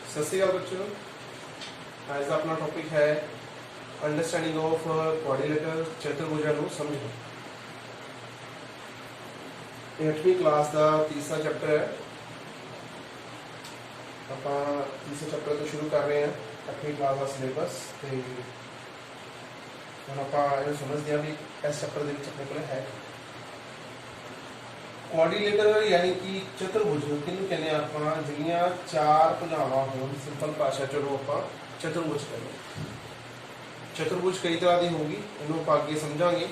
सत श्री अकाल बच्चों। आज का अपना टॉपिक है अंडरस्टैंडिंग ऑफ क्वाड्रिलेटरल चतुर्भुजां नूं समझो। 8वीं क्लास का तीसरा चैप्टर है। आप तीसरे चैप्टर तो शुरू कर रहे हैं 8वीं क्लास का सिलेबस। तो हम आप समझते हैं भी इस चैप्टर के अपने को है क्वाड्रिलेटरल यानी कि चतुर्भुज किन्नू कहने आप जिहड़ियां चार भुजावां होण। सिंपल भाषा चलो आप चतुर्भुज करें। चतुर्भुज कई तरह की होगी, इन्हों आप अगे समझांगे।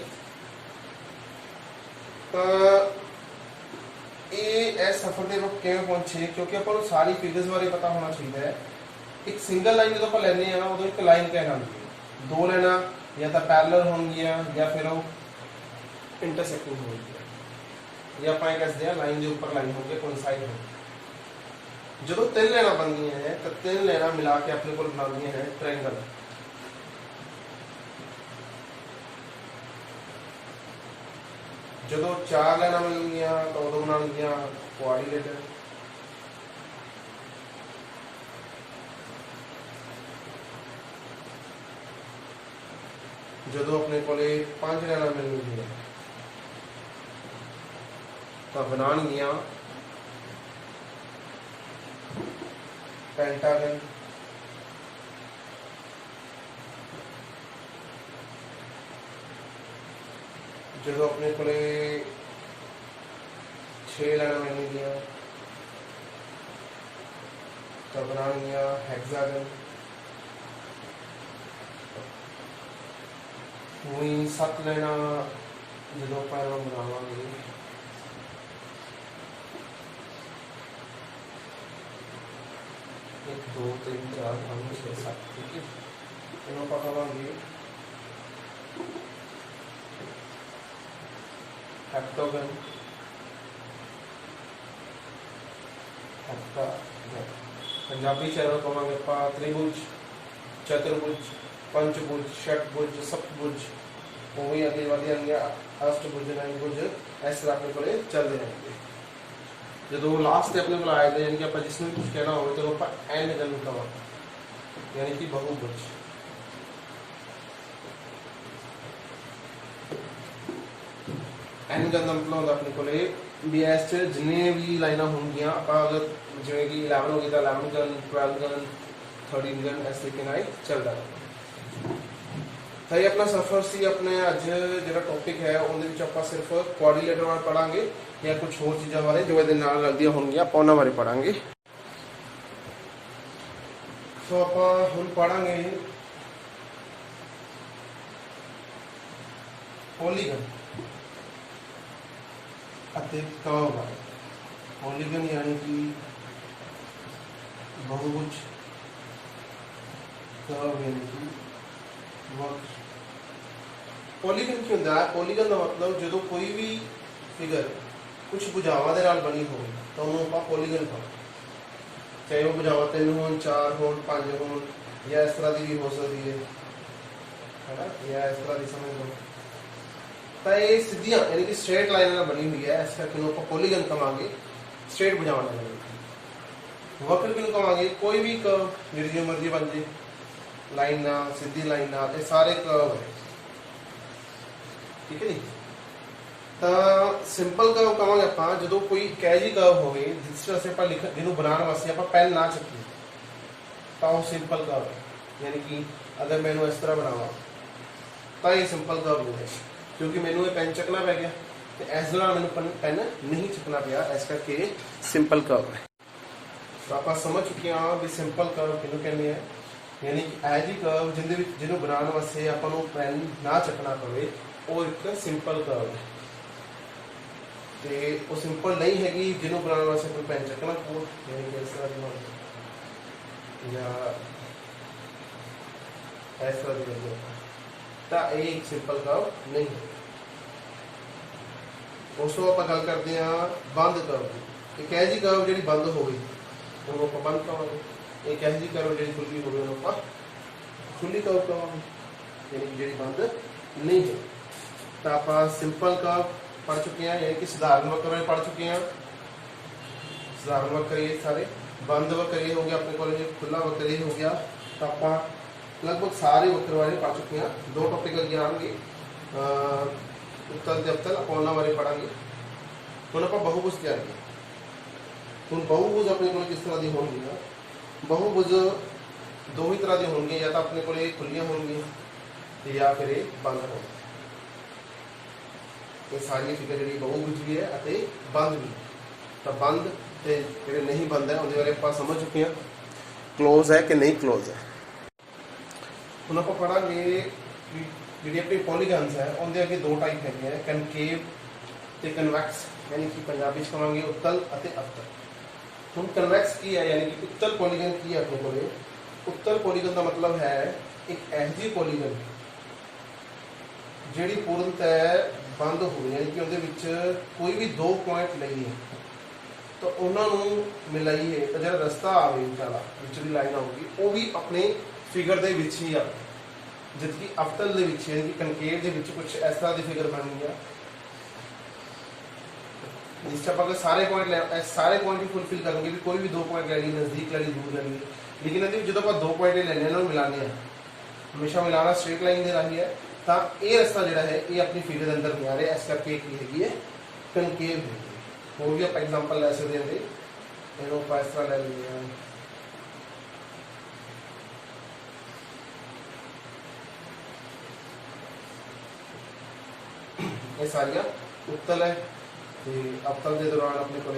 तो ये सफर के किवें पहुंचे, क्योंकि आपको सारी फिगर्स बारे पता होना चाहिए है। एक सिंगल लाइन जो आप लैंदे हैं ना, उदों एक लाइन कहना आती है। दो लाइना या तो पैरेलल होंगियां या फिर वो इंटरसेक्टिंग होंगी, या आप कहते हैं लाइन के उपर लाइन होगी कोइंसाइड होगी। जो तीन लाइना बनती हैं तो तीन लाइना मिला के अपने को बनानी है ट्रायंगल। जो चार लाइना मिलनिया तो उदों बनानिया क्वाड्रिलेटरल। जो अपने को पांच लाइना मिलनिया तो बनानिया पेंटागन। जो अपने को 6 लाइना मिलनिया तो बनानिया हेक्सागन। वही 7 लाइना जो बनावे 1 2 3 4 5 6 7, ठीक है। इन्हों पकावांगे हेप्टागन। पंजाबी चैनल कहांगे आप त्रिभुज, चतुर्भुज, पंचभुज, षटभुज, सप्तभुज। वही अगे बढ़ अष्टभुज, नवभुज, इस तरह अपने को चलते रहेंगे। जो लास्ट से अपने को आए थे यानी कि आप जिसमें कुछ कहना हो तो आप एंड गन कवर यानी कि बहुभुज। एंड गन मतलब होता अपने को भी इस जिन्हें भी लाइना होंगियां अगर जिवें कि 11 होगी तो 11 गन, 12 गन, 13 गन इस तरीके नाल चलता है। तो ये अपना सफर सी अपने अज जो टॉपिक है उन्हें आप सिर्फ क्वाड्रिलेटरल बारे पढ़ांगे या कुछ होर चीज़ों बारे जो ये लगदियां होंगियां आप उन्हां बारे पढ़ांगे। सो आप हुण पढ़ांगे पॉलीगन अते कर्व बारे। पॉलीगन यानी कि बहुभुज, कर्व यानी कि वक्र। पॉलीगन की होंदा है, पॉलीगन का मतलब जो कोई भी फिगर कुछ भुजावां दे नाल बनी हो तो उन्होंने आप पॉलीगन कहो। चाहे वो भुजावां 3 हो, 4 हो, 5 हो, या इस तरह की भी हो सकती है ना, या इस तरह की समझ लो। तो ये सीधियां यानी कि स्ट्रेट लाइन बनी हुई है, इस करके आप पॉलीगन कहांगे स्ट्रेट भुजावां नाल बनी। वक्र किहनूं कहांगे कोई भी कर्व जिहड़ी मर्जी बन जाए, लाइन ना सीधी लाइन ना, ये सारे कर्व है, ठीक है जी। तो सिंपल कर्व कहांगे आप जो कोई कह जी कर्व हो जिस वास्ते आप लिख जिन्हों बनाने वास्ते आप पेन ना चुकीए तो वह सिंपल कर्व है। यानी कि अगर मैं इस तरह बनावा तो ये सिंपल कर्व नहीं है, क्योंकि मैनू ये पेन चकना पै गया तो इस दौरान मैंने पेन नहीं चकना पाया, इस करके सिंपल कर्व है। तो आप समझ चुके हैं भी सिंपल कर्व किहनूं कहते हैं। यानी कि ऐ जी कर्व जिन्होंने बनाने वास्ते आपको पेन ना चकना पवे वो एक सिंपल कर्व है। तो वो सिंपल नहीं हैगी जिन्होंने बनाने वास्ते कोई पेन चकना पो, यानी कि इस तरह या इस तरह की तो ये एक सिंपल कर्व नहीं है। उस तो आप गल करते हैं बंद कर्व की। एक ऐसी कर्व जी बंद हो गई उन्होंने आप बंद कहांगे। एक ऐसी कर्व जी खुली हो गई उन्होंने आप खुली कर्व कहांगे, यानी कि जी बंद नहीं है। तो आप सिंपल कर्व पढ़ चुके हैं, यानी कि साधारण वक्र पढ़ चुके हैं। साधारण वक्र ये सारे बंद वक्र हो गया, अपने को खुला वक्र हो गया। तो आप लगभग सारे वक्र बारे पढ़ चुके हैं। 2 टॉपिक अगे आएंगे, उत्तल ते अवतल, आप उन्होंने बारे पढ़ांगे। हुण आप बहुभुज तैयार किया। हुण बहुभुज अपने को किस तरह की होंगे? बहुभुज दो ही तरह की होंगे, या तो अपने को खुलियां होंगी या फिर बंद हो। ये सारी फिगर जी बहुभुज भी है और बंद भी। तो बंद ते जो नहीं बंद है उनके बारे आप समझ चुके हैं, क्लोज है कि नहीं क्लोज है। ਹੁਣ ਆਪਾਂ ਪੜਾਂਗੇ ਕਿ ਜਿਹੜੀ ਆਪਣੀ ਪੋਲੀਗਨਸ ਹੈ ਉਹਦੇ ਅੱਗੇ 2 ਟਾਈਪ ਹੈਗੇ ਆ, ਕਨਕੇਵ ਤੇ ਕਨਵੈਕਸ, ਯਾਨੀ ਕਿ ਪੰਜਾਬੀ ਚ ਕਹਾਂਗੇ ਉੱਤਲ ਅਤੇ ਅਵਤਲ। ਹੁਣ ਕਨਵੈਕਸ ਕੀ ਹੈ, ਯਾਨੀ ਕਿ ਉੱਤਲ ਪੋਲੀਗਨ ਕੀ ਹੈ ਆਪਣੇ ਕੋਲੇ? ਉੱਤਲ ਪੋਲੀਗਨ ਦਾ ਮਤਲਬ ਹੈ ਇੱਕ ਐਸਜੀ ਪੋਲੀਗਨ ਜਿਹੜੀ ਪੂਰਨਤः ਬੰਦ ਹੋਵੇ, ਯਾਨੀ ਕਿ ਉਹਦੇ ਵਿੱਚ ਕੋਈ ਵੀ 2 ਪੁਆਇੰਟ ਲਈਏ ਤਾਂ ਉਹਨਾਂ ਨੂੰ ਮਿਲਾਈਏ ਤਾਂ ਜਿਹੜਾ ਰਸਤਾ ਆਵੇ ਵਿਚਾਲਾ ਵਿਚਲੀ ਲਾਈਨ ਆਊਗੀ ਉਹ ਵੀ ਆਪਣੇ फिगर ਦੇ ਵਿੱਚ ਹੀ ਆ, जबकि अवतल ਦੇ ਵਿੱਚ यानी कि कनकेव ਦੇ ਵਿੱਚ कुछ इस तरह की फिगर बन गई है। जिस आप अगर सारे पॉइंट ही फुलफिल करेंगे भी, कोई भी 2 पॉइंट ले लिए, नज़दीक ले ली, दूर ले लिए, लेकिन जो आप 2 पॉइंट लेने इन्हों मिलाने हमेशा मिलाना स्ट्रेट लाइन के राही है, तो ये रस्ता जोड़ा है ये अपनी फिगर के अंदर नहीं आ रहा, इस करके की हैगी है कनकेव है। होर भी आप एग्जाम्पल लै सकते हैं, इन्हों आप इस तरह ले लेंगे हैं। ये सारिया उत्तल है, तो अवतल के दौरान अपने को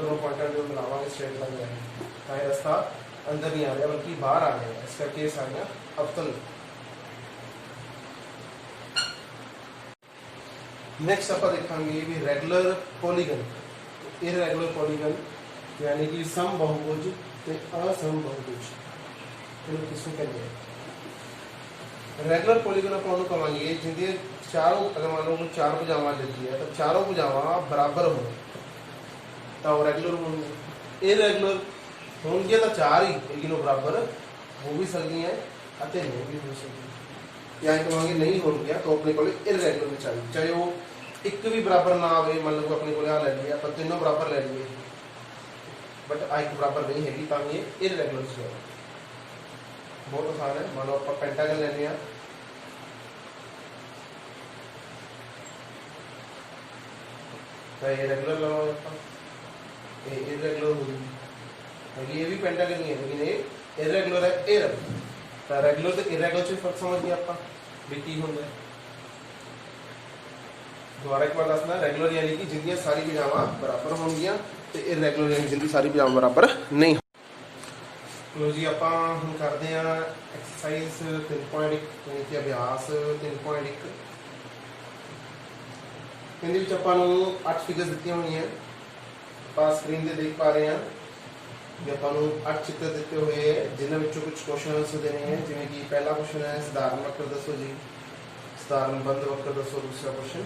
दोनों पॉइंट जो मिलावांगे स्ट्रेट लाइन है, तो रास्ता अंदर नहीं आ रहा बल्कि बाहर आ गया, इस करके सारिया अवतल। नेक्स्ट आप देखेंगे भी रेगुलर पॉलीगन, इरेगुलर पॉलीगन यानी कि सम बहुभुज ते असम बहुभुज, इन्हें किसको कहते हैं? रेगुलर पॉलीगन आप कहेंगे जिनके चारों, अगर मान लो 4 भुजावां लेती है तो चारों भुजावां बराबर हो तो रेगुलर होंगे। इरेगुलर होंगे तो 4 ही, लेकिन वो बराबर हो भी सकती हैं अते नहीं भी हो सकती, या कहेंगे नहीं हो गया तो अपने को इरेगुलर चाहिए, चाहे वो एक भी बराबर ना आए, मान लो अपने को ले लिया आप तीनों बराबर ले लिए बट एक बराबर नहीं हैगी, तो ये इरेगुलर है। बहुत आसान है, मान लो आप पेंटागन लेने तो ये रेगुलर लगाओ, ये इरेगुलर होगी, ये भी पेंटागन ही है लेकिन ये इरेगुलर है। इरेगुलर तो रेगुलर तो इरेगुलर से फर्क समझ गए आप भी की होंगे। दोबारा एक बार दसना, रेगुलर यानी कि जिनकी सारी भुजावां बराबर होंगियां तो इरेगुलर यानी जिनकी सारी भुजावां बराबर नहीं। लो जी आप हम करते हैं एक्सरसाइज 3.1 यानी कि अभ्यास 3.1। इहदे विच आपां नूं 8 फिगर्स दित्तियां होईयां, आप स्क्रीन ते देख पा रहे हैं कि आपां नूं 8 चित्र दिते हुए हैं, जिन्हां विचों कुछ क्वेश्चन देने हैं, जिवें कि पहला क्वेश्चन है साधारण वक्र दसो जी, साधारण बंद वक्र दसो। दूसरा क्वेश्चन,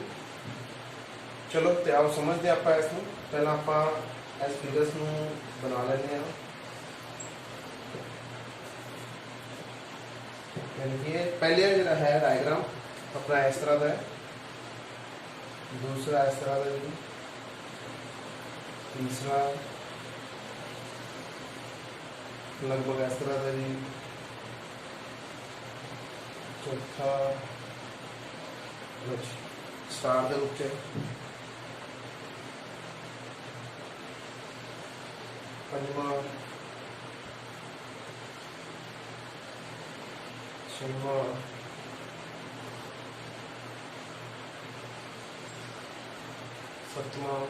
चलो तो आओ समझते हैं आप इसमें। पहला आप इस फिगर्स में बना लेने हैं, यानी कि पहले जो है डायग्राम अपना इस तरह का है, दूसरा इस तरह का जी, तीसरा लगभग इस तरह का जी, चौथा स्टार के रूप से, पंजवा, छठवां, सतवां,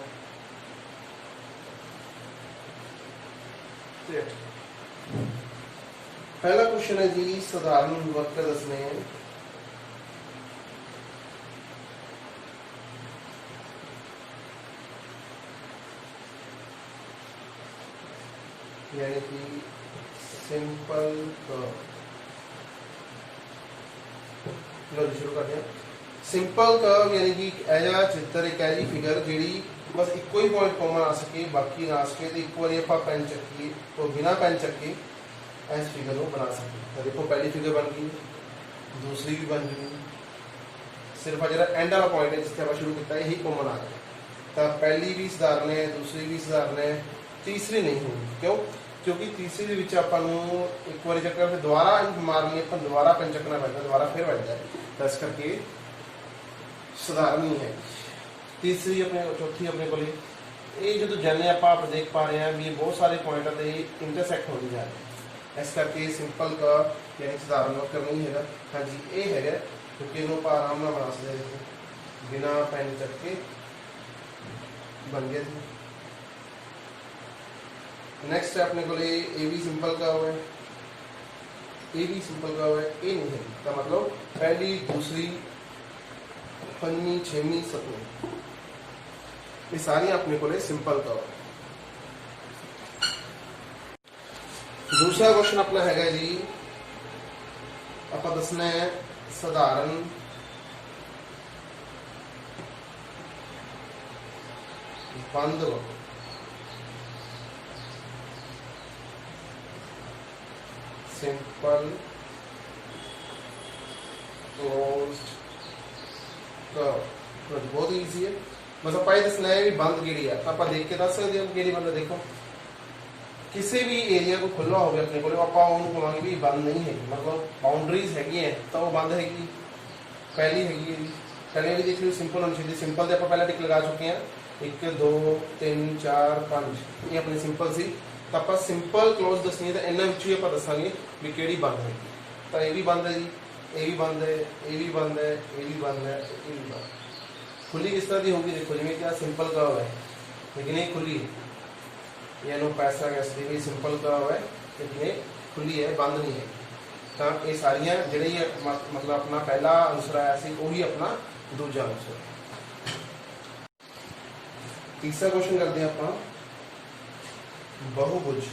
पहला क्वेश्चन है जी साधारण वक्र दसने हैं। यानी कि सिंपल कर्व, लो शुरू करते हैं। सिंपल कर्व यानी कि ऐसा चित्र एक ऐसी फिगर जी बस एको ही पॉइंट कॉमन आ सके, बाकी ना आ सके, तो एक बार आप पेन चक्की तो बिना पेन चक्के इस फिगर को बना सके। तो देखो पहली फिगर बन गई, दूसरी भी बन गई, सिर्फ जो एंड वाला पॉइंट है जिससे आप शुरू किया यही कॉमन आ गया। तो पहली भी सधारण है, दूसरी भी सधारण है, तीसरी नहीं होगी। क्यों? क्योंकि तीसरी विच आपां नूं एक बार चक्कर फिर दोबारा मारनी है, दोबारा पिन चकना पैंदा, दोबारा फिर बजदा है, तो इस करके सधारण नहीं है। तीसरी अपने चौथी अपने को ये जो जने आप देख पा रहे हैं भी ये बहुत सारे पॉइंट से इंटरसैक्ट होते जा रहे हैं, इस करके सिंपल का यानी सधारण करना ही है। हाँ जी ये है क्योंकि इन्हों आप आराम नाल बना सकते हैं बिना पेन चक के बन गया जी। नेक्स्ट है अपने को ये भी सिंपल का हुआ है, ये भी सिंपल का हुआ है, ये नहीं है तो मतलब पहली दूसरी पंजवीं छेवीं सतवीं ये सारी अपने को सिंपल का हुआ है। दूसरा क्वेश्चन अपना है जी आप दसना है सधारण बंद वक्र। सिंपल क्लोज्ड कर्व बहुत ईजी है। बस आप दसना है भी बंद केड़ी है, आप देख के दस सकते हो कि बंद। देखो किसी भी एरिया को खुला हो अपने को कहांगे भी बंद नहीं है, मतलब बाउंड्रीज है तो वो बंद हैगी। पहली हैगी पहले भी देख लो सिंपल होनी चाहिए, सिंपल से आप पहले टिक लगा चुके हैं 1 2 3 4 5 ये अपनी सिंपल सी। तो आप सिंपल क्लोज दसनी है तो इन्होंने ही आप दसांगे भी कि बंद है। तो ये भी बंद है जी, ये भी बंद है, ये भी बंद है, ये भी बंद है, ये भी बंद। खुली किस तरह की होगी देखो जिमें क्या सिंपल कर्व है लेकिन ये खुली है, ये नो पैसा कैसे भी सिंपल कर्व है लेकिन ये खुली है, बंद नहीं है। तो ये सारियां जिहड़ी मतलब अपना पहला आंसर आया सी वही अपना दूजा आंसर। तीसरा क्वेश्चन करते हैं आप बहुभुज,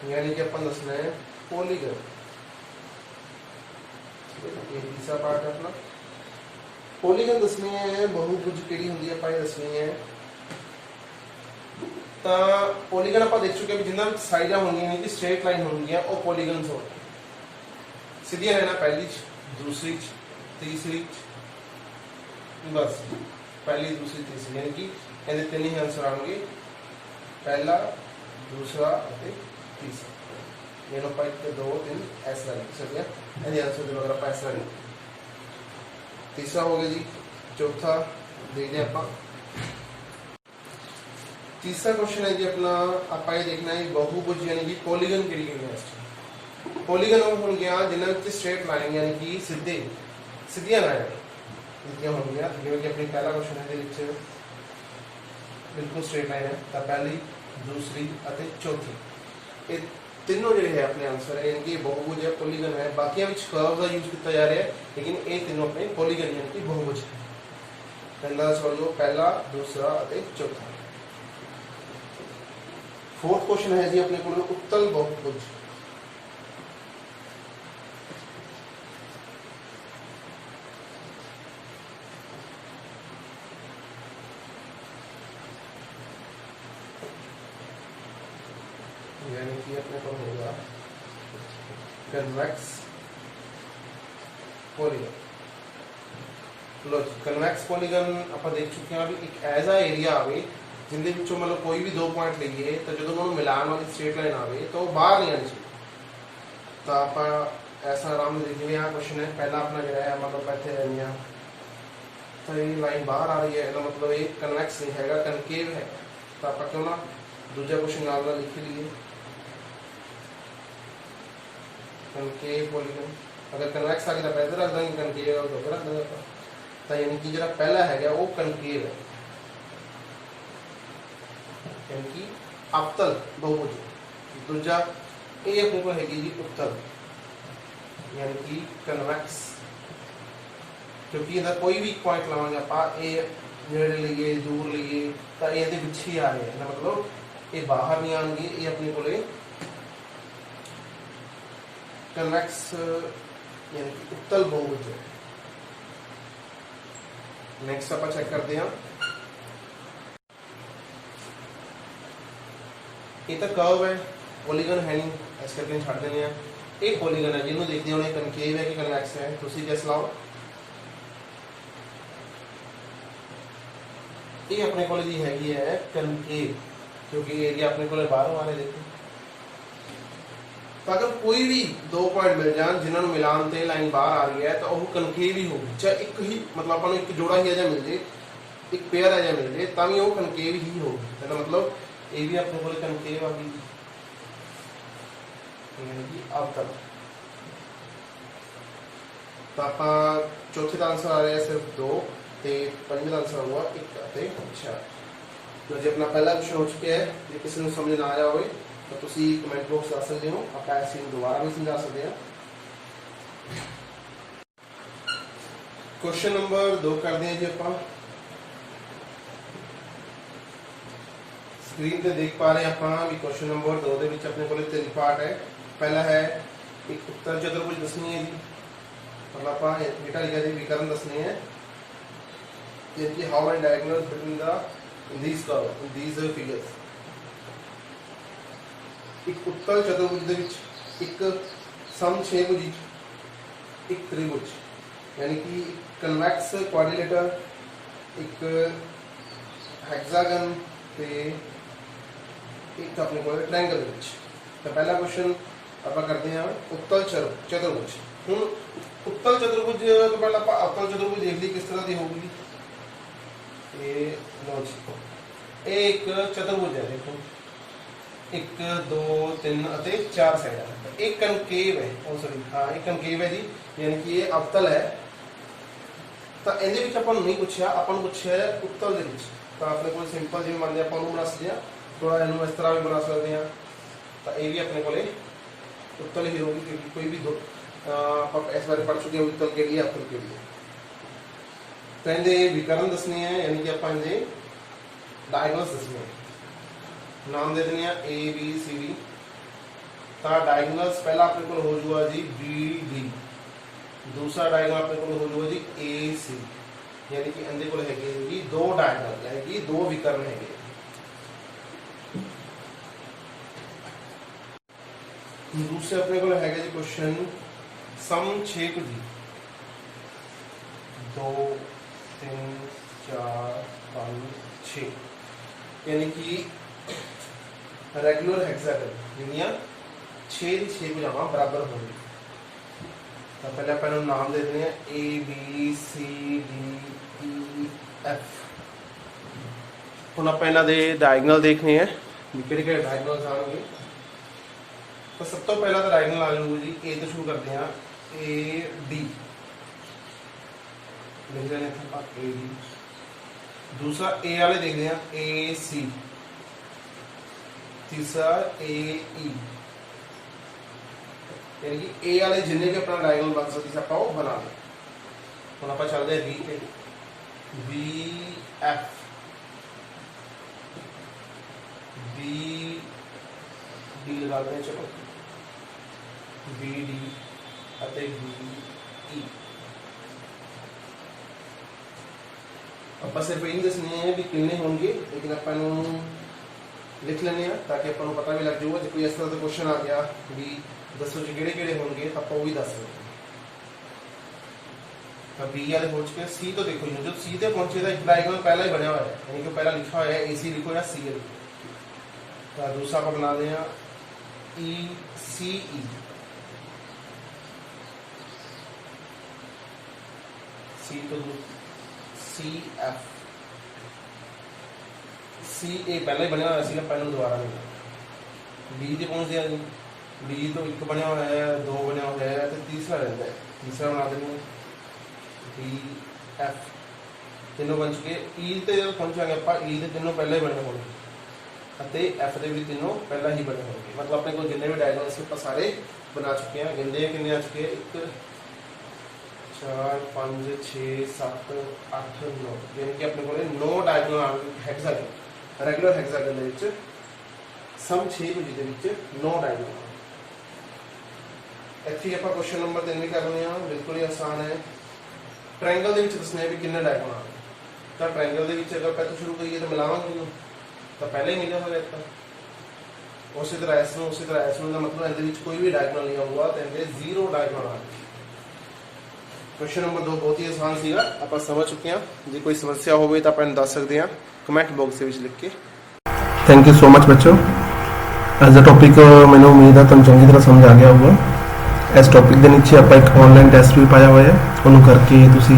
यानी कि अपन दसना है पॉलीगन। ये तीसरा पार्ट है अपना पॉलीगन दसनी है। बहुभुज केड़ी हुंदी है अपन दसनी है। तो पॉलीगन आप देख चुके हैं जिन्होंने साइडा होंगी कि स्ट्रेट लाइन होंगी वो पॉलीगन हो। सीधियां रहना पहली दूसरी तीसरी बस पहली दूसरी तीसरी यानी कि ये तीन ही आंसर आएंगे पहला दूसरा तीसरा। ये लो 1 2 3 ऐसा लिख सकते हैं, ये आंसर जो अगर आप ऐसा लिख। तीसरा हो गया जी। चौथा देखते हैं आप तीसरा क्वेश्चन है जी अपना आप ये देखना है बहुभुज यानी कि पॉलीगन केड़ी केड़ी। पॉलीगन हो गया जिन्होंने स्ट्रेट लाइन यानी कि सीधे सीधियां लाइन हो गया जिवें कि अपनी पहला क्वेश्चन है बिल्कुल स्ट्रेट लाइन है। तो पहली दूसरी और चौथी ये तीनों जो है अपने आंसर है यानी कि बहुभुज है पॉलीगन है। बाकी कर्व का यूज किया जा रहा है लेकिन ये तीनों अपने पॉलीगन यानी कि बहुभुज है। पहला सवाल पहला दूसरा और चौथा। फोर्थ क्वेश्चन है जी अपने को उत्तल बहुभुज। यानी कि अपने को होगा कन्वेक्स पॉलीगन। लो कन्वेक्स पॉलीगन आप देख चुके हैं अभी एक ऐसा एरिया आवे जिंदे विचों मतलब कोई भी दो पॉइंट लीए तो जो उन्होंने मिलान वाली स्ट्रेट लाइन आवे तो बाहर नहीं आनी चाहिए। तो आप ऐसा आराम से देखिए यहाँ क्वेश्चन है पहला अपना जो है मतलब इतने रहनी तो ये लाइन बाहर आ रही है इसका मतलब ये कन्वेक्स नहीं है कनकेव है। तो आप क्यों ना दूसरा क्वेश्चन नाल लिख लिए कनकेव पॉलीगन। अगर कन्वेक्स आ गया तो इधर रख देंगे, कनकेव तो उधर रख देंगे। तो यानी कि जो पहला है वो कनकेव है यानी कि अवतल बहुभुज। दूजा ये अपने को हैगी जी उत्तल यानी कि कन्वेक्स, क्योंकि इधर कोई भी पॉइंट लावांगे आप नेड़े लीए दूर लीए तो ये पिछे ही आ रहे हैं मतलब ये बाहर नहीं आएंगे। ये अपने को कन्वेक्स यानी कि उत्तल बहुभुज है। नेक्स्ट आप चेक करते हैं ये तो कर्व है पॉलीगन है नहीं इस करके छड़ देने हैं। ਇਹ ਪੋਲੀਗਨ ਹੈ ਜਿਹਨੂੰ ਦੇਖਦੇ ਹੋਣੇ ਕਨਕੇਵ ਹੈ ਕਿ ਕਨਵੈਕਸ ਹੈ, ਤੁਸੀਂ ਗੈਸ ਲਾਓ। ਇਹ ਆਪਣੇ ਕੋਲ ਜੀ ਹੈਗੀ ਹੈ ਕਨਕੇਵ, ਕਿਉਂਕਿ ਏਰੀਆ ਆਪਣੇ ਕੋਲ ਬਾਹਰੋਂ ਆ ਰਿਹਾ। ਦੇਖੋ ਤਾਂ ਅਗਰ ਕੋਈ ਵੀ ਦੋ ਪੁਆਇੰਟ ਮਿਲ ਜਾਣ ਜਿਨ੍ਹਾਂ ਨੂੰ ਮਿਲਾਨ ਤੇ ਲਾਈਨ ਬਾਹਰ ਆ ਰਹੀ ਹੈ ਤਾਂ ਉਹ ਕਨਕੇਵ ਹੀ ਹੋਊਗੀ। ਚਾਹੇ ਇੱਕ ਹੀ ਮਤਲਬ ਆਪਾਂ ਨੂੰ ਇੱਕ ਜੋੜਾ ਹੀ ਅਜਾ ਮਿਲ ਜੇ, ਇੱਕ ਪੇਅਰ ਅਜਾ ਮਿਲ ਜੇ, ਤਾਂ ਵੀ ਉਹ ਕਨਕੇਵ ਹੀ ਹੋਊਗੀ। ਇਹਦਾ ਮਤਲਬ ਇਹ ਵੀ ਆਪਣੇ ਕੋਲ ਕਨਕੇਵ ਆ ਗਈ ਜੀ ਅਵਤਲ। ਤਾਂ ਆਪਾਂ ਚੌਥੇ ਦਾ ਆਨਸਰ ਆ ਰਿਹਾ ਸਿਰਫ 2 ਤੇ ਪੰਜਵੇਂ ਦਾ ਆਨਸਰ ਹੋਊਗਾ 1 ਅਤੇ 4। तो जो अपना पहला क्वेश्चन हो चुका है, जो किसी को समझ ना आया हो तो तुसी कमेंट बॉक्स दस सकते हो, आप ऐसे दोबारा भी समझा सकते हैं। क्वेश्चन नंबर 2 करते हैं जी। आप स्क्रीन पे देख पा रहे हैं आप भी क्वेश्चन नंबर 2 ਦੇ ਵਿੱਚ ਆਪਣੇ ਕੋਲ 3 ਪਾर्ट है। पहला है एक उत्तर चतुर्भुज दसनी है जी, मतलब ਆਪਾਂ बेटा लिखा जी विकर्ण दसने हैं, यानी how many diagonals between the in these curve, in these figures। एक उत्तल चतुर्भुज ਦੇ ਵਿੱਚ ਇੱਕ ਸਮਛੇਭੁਜੀ, ਇੱਕ ਤ੍ਰਿਭੁਜ यानी कि कन्वेक्स क्वाड्रिलेटर, एक हेक्सागन ਤੇ ਇੱਕ ਆਪਣੇ ਕੋਲ ट्रायंगल ਦੇ ਵਿੱਚ। ਤਾਂ ਪਹਿਲਾ ਕੁਐਸਚਨ ਆਪਾਂ ਕਰਦੇ ਹਾਂ उत्तल चतुर्भुज। ਹੁਣ उत्तल चतुर्भुज ਤੋਂ ਪਹਿਲਾਂ ਆਪਾਂ अवतल चतुर्भुज देख ਲਈ किस तरह ਦੀ होगी। ये एक चतुर्भुज है, देखो 1 2 3 ਅਤੇ 4 ਸਾਈਡਾਂ। एक कनकेव है, ओ सॉरी हाँ एक कनकेव है जी, यानी कि ये अवतल है। ਤਾਂ ਇਹਦੇ ਵਿੱਚ ਆਪਾਂ ਨੂੰ ਨਹੀਂ ਪੁੱਛਿਆ, ਆਪਾਂ ਨੂੰ ਪੁੱਛਿਆ ਹੈ ਉੱਤਲ ਦੇ ਵਿੱਚ। ਤਾਂ ਆਪਣੇ ਕੋਲ ਸਿੰਪਲ ਜਿਵੇਂ ਮੰਨਦੇ ਆਪਾਂ ਉਹਨੂੰ ਬਣਾ ਸਕਦੇ ਹਾਂ, ਥੋੜਾ ਇਹਨੂੰ ਇਸ ਤਰ੍ਹਾਂ ਵੀ ਬਣਾ ਸਕਦੇ ਹਾਂ। ਤਾਂ ਇਹ ਵੀ ਆਪਣੇ ਕੋਲੇ ਉੱਤਲ ਹੀ ਹੋਊਗੀ, ਕਿਉਂਕਿ ਕੋਈ ਵੀ ਦੋ ਆਪਾਂ ਇਸ ਬਾਰੇ ਪੜ੍ਹ ਚੁੱਕੇ ਹਾਂ ਉੱਤਲ ਕਿਹੜੀ ਹੈ ਅਵਤਲ ਕਿਹੜੀ ਹੈ। कहते विकर्ण दसने हैं, यानी कि आप डायगोनल्स दसने हैं। नाम दे देने ए बी सी डी। तो डायगोनल्स पहला अपने को हो जाऊगा जी बी डी, दूसरा डायगोनल अपने को हो जाऊगा जी ए सी, यानी कि अंदर को है जी 2 डायगोनल, यानी कि 2 विकर्ण है। दूसरे अपने को है जी क्वेश्चन समछेभुजी 2 3 4 5 6, यानी कि रेगुलर हेक्सागन जिन्नियां 6 की 6 भुजावां बराबर होंगी। तो पहले अपन नाम दे देने हैं A B C D E F. ਹੁਣ ਆਪਾਂ ਇਹਨਾਂ ਦੇ ਡਾਇਗੋਨਲ ਦੇਖਣੇ ਆ ਵੀ ਕਿਹੜੇ ਕਿਹੜੇ ਡਾਇਗੋਨਲਸ ਆਣਗੇ। ਤਾਂ ਸਭ ਤੋਂ ਪਹਿਲਾਂ ਤਾਂ ਡਾਇਗੋਨਲ ਆ ਜਾਊਗਾ ਜੀ ए ਤੋਂ ਸ਼ੁਰੂ ਕਰਦੇ ਹਾਂ ए डी, लिख रहे हैं ए डी। दूसरा ए वाले देख रहे हैं ए सी, तीसरा ए ई, यानी कि ए वाले जिन्ने भी अपना डायगोनल बन सकते आप वो बना लें। हम आप चलते हैं बी पे, बी एफ, बी डी लगा दें, चलो बी डी बी ई। ਆਪਾਂ ਸਿਰਫ ਇਹ ਦੱਸਣੇ ਹੈ ਵੀ ਕਿੰਨੇ ਹੋਣਗੇ, ਲੇਕਿਨ ਆਪਾਂ ਨੂੰ ਲਿਖ ਲੈਣੇ ਆ ਤਾਂ ਕਿ ਆਪਾਂ ਨੂੰ ਪਤਾ ਵੀ ਲੱਗ ਜਾਊਗਾ। ਜੇ ਕੋਈ ਇਸ ਤਰ੍ਹਾਂ ਦਾ ਕੁਐਸਚਨ ਆ ਗਿਆ ਵੀ ਦੱਸੋ ਜੀ ਕਿਹੜੇ ਕਿਹੜੇ ਹੋਣਗੇ ਤਾਂ ਆਪਾਂ ਉਹ ਵੀ ਦੱਸ ਸਕਦੇ ਹਾਂ। ਤਾਂ ਬੀ ਵਾਲੇ ਪਹੁੰਚ ਕੇ ਸੀ ਤੋਂ ਦੇਖੋ ਜੀ, ਜਦੋਂ ਸੀ ਤੇ ਪਹੁੰਚੇ ਤਾਂ ਇੱਕ ਡਾਇਗੋਨਲ ਪਹਿਲਾਂ ਹੀ ਬਣਿਆ ਹੋਇਆ ਹੈ, ਯਾਨੀ ਕਿ ਪਹਿਲਾਂ ਲਿਖਿਆ ਹੋਇਆ ਹੈ AC ਲਿਖੋ ਜਾਂ CL। ਤਾਂ ਦੂਸਰਾ ਆਪਾਂ ਬਣਾਦੇ ਹਾਂ ECE, सी तो CF, CA पहले ही बनया हुआ सी, पहले दोबारा नहीं। डी से पहुँचते हैं जी, डी तो एक बनया हुआ है, 2 बनया हुआ है, तो तीसरा रहता है, तीसरा बना देंगे DF। तीनों बन चुके। ई तो जब पहुँचांगे आप ई के तीनों पहले ही बने होंगे, एफ के भी तीनों पहला ही बने होंगे। मतलब अपने को जिन्ने भी डायगोनल से सारे बना चुके हैं। गिनते हैं कितने आ चुके हैं, 1 4 5 6 7 8 9, यानी कि अपने को 9 डायगोनल हेक्सागन रेगुलर हेक्सागन ਦੇ ਵਿੱਚ ਸਮਛੇਭੁਜੀ ਦੇ ਵਿੱਚ 9 डायगोनल। ਇੱਥੇ ਆਪਾਂ ਕੁਐਸਚਨ ਨੰਬਰ 3 ਵੀ ਕਰ ਰਹੇ ਹਾਂ, ਬਿਲਕੁਲ ਹੀ ਆਸਾਨ ਹੈ। ट्रायंगल ਦੇ ਵਿੱਚ ਦੱਸਣਾ ਹੈ ਵੀ ਕਿੰਨੇ डायगोनल। ਤਾਂ ट्रायंगल ਦੇ ਵਿੱਚ ਅਗਰ ਪਹਿਲਾਂ ਸ਼ੁਰੂ ਕਰੀਏ ਤਾਂ ਮਿਲਾਵਾਂਗੇ ਇਹਨੂੰ, ਤਾਂ ਪਹਿਲੇ ਹੀ ਮਿਲਿਆ ਹੋਇਆ था। ਉਸੇ ਤਰ੍ਹਾਂ ਇਸ ਨੂੰ ਦਾ ਮਤਲਬ ਇਹਦੇ ਵਿੱਚ ਕੋਈ ਵੀ ਡਾਇਗੋਨਲ ਨਹੀਂ ਆਊਗਾ ਤੇ ਇਹਦੇ ਜ਼ੀਰੋ ਡਾਇਗੋਨਲ ਆ। ਕੁਐਸਚਨ ਨੰਬਰ 2 ਬਹੁਤ ਹੀ ਆਸਾਨ ਸੀਗਾ, ਆਪਾਂ ਸਮਝ ਚੁੱਕੇ ਹਾਂ। ਜੇ ਕੋਈ ਸਮੱਸਿਆ ਹੋਵੇ ਤਾਂ ਆਪਾਂ ਇਹਨੂੰ ਦੱਸ ਸਕਦੇ ਹਾਂ ਕਮੈਂਟ ਬਾਕਸ ਦੇ ਵਿੱਚ ਲਿਖ ਕੇ। ਥੈਂਕ ਯੂ ਸੋ ਮਚ ਬੱਚੋ। ਅੱਜ ਦਾ ਟੌਪਿਕ ਮੈਨੂੰ ਉਮੀਦ ਹੈ ਤੁਹਾਨੂੰ ਚੰਗੀ ਤਰ੍ਹਾਂ ਸਮਝ ਆ ਗਿਆ ਹੋਊਗਾ। ਇਸ ਟੌਪਿਕ ਦੇ ਨੀਚੇ ਆਪਾਂ ਇੱਕ ਆਨਲਾਈਨ ਟੈਸਟ ਵੀ ਪਾਇਆ ਹੋਇਆ ਹੈ, ਉਹਨੂੰ ਕਰਕੇ ਤੁਸੀਂ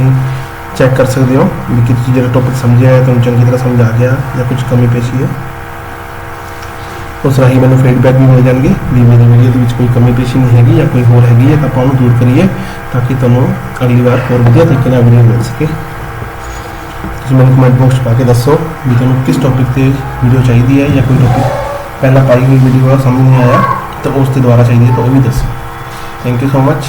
ਚੈੱਕ ਕਰ ਸਕਦੇ ਹੋ ਵੀ ਕਿ ਤੁਸੀਂ ਜਿਹੜਾ ਟੌਪਿਕ ਸਮਝਿਆ ਹੈ ਤੁਹਾਨੂੰ ਚੰਗੀ ਤਰ੍ਹਾਂ ਸਮਝ ਆ ਗਿਆ ਜਾਂ ਕੁਝ ਕਮੀ ਪੇਸ਼ੀ ਹੈ। ਉਸ ਰਾਹੀਂ ਮੈਨੂੰ ਫੀਡਬੈਕ ਵੀ ਮਿਲ ਜਾਣਗੇ ਵੀ ਮੇਰੀ ਵੀਡੀਓ ਦੇ ਵਿੱਚ ਕੋਈ ਕਮੀ ਪੇਸ਼ੀ ਨਹੀਂ ਹੈਗੀ ਜਾਂ ਕੋਈ ਹੋਰ ਹੈਗੀ ਹੈ ਤਾਂ ਆਪਾਂ ਉਹਨੂੰ ਦੂਰ ਕਰੀਏ ਤਾਂ ਕਿ ਤੁਹਾਨੂੰ ਅਗਲੀ ਵਾਰ ਹੋਰ ਵਧੀਆ ਤਰੀਕੇ ਨਾਲ ਵੀਡੀਓ ਮਿਲ ਸਕੇ। ਤੁਸੀਂ ਮੈਨੂੰ ਕਮੈਂਟ ਬਾਕਸ 'ਚ ਪਾ ਕੇ ਦੱਸੋ ਵੀ ਤੁਹਾਨੂੰ ਕਿਸ ਟੌਪਿਕ ਤੇ ਵੀਡੀਓ ਚਾਹੀਦੀ ਹੈ ਜਾਂ ਕੋਈ ਟੌਪਿਕ ਪਹਿਲਾਂ ਪਾਈ ਹੋਈ ਵੀਡੀਓ ਸਮਝ ਨਹੀਂ ਆਇਆ ਤਾਂ ਉਸ ਤੇ ਦੁਬਾਰਾ ਚਾਹੀਦੀ ਹੈ ਤਾਂ ਉਹ ਵੀ ਦੱਸੋ। Thank you so much.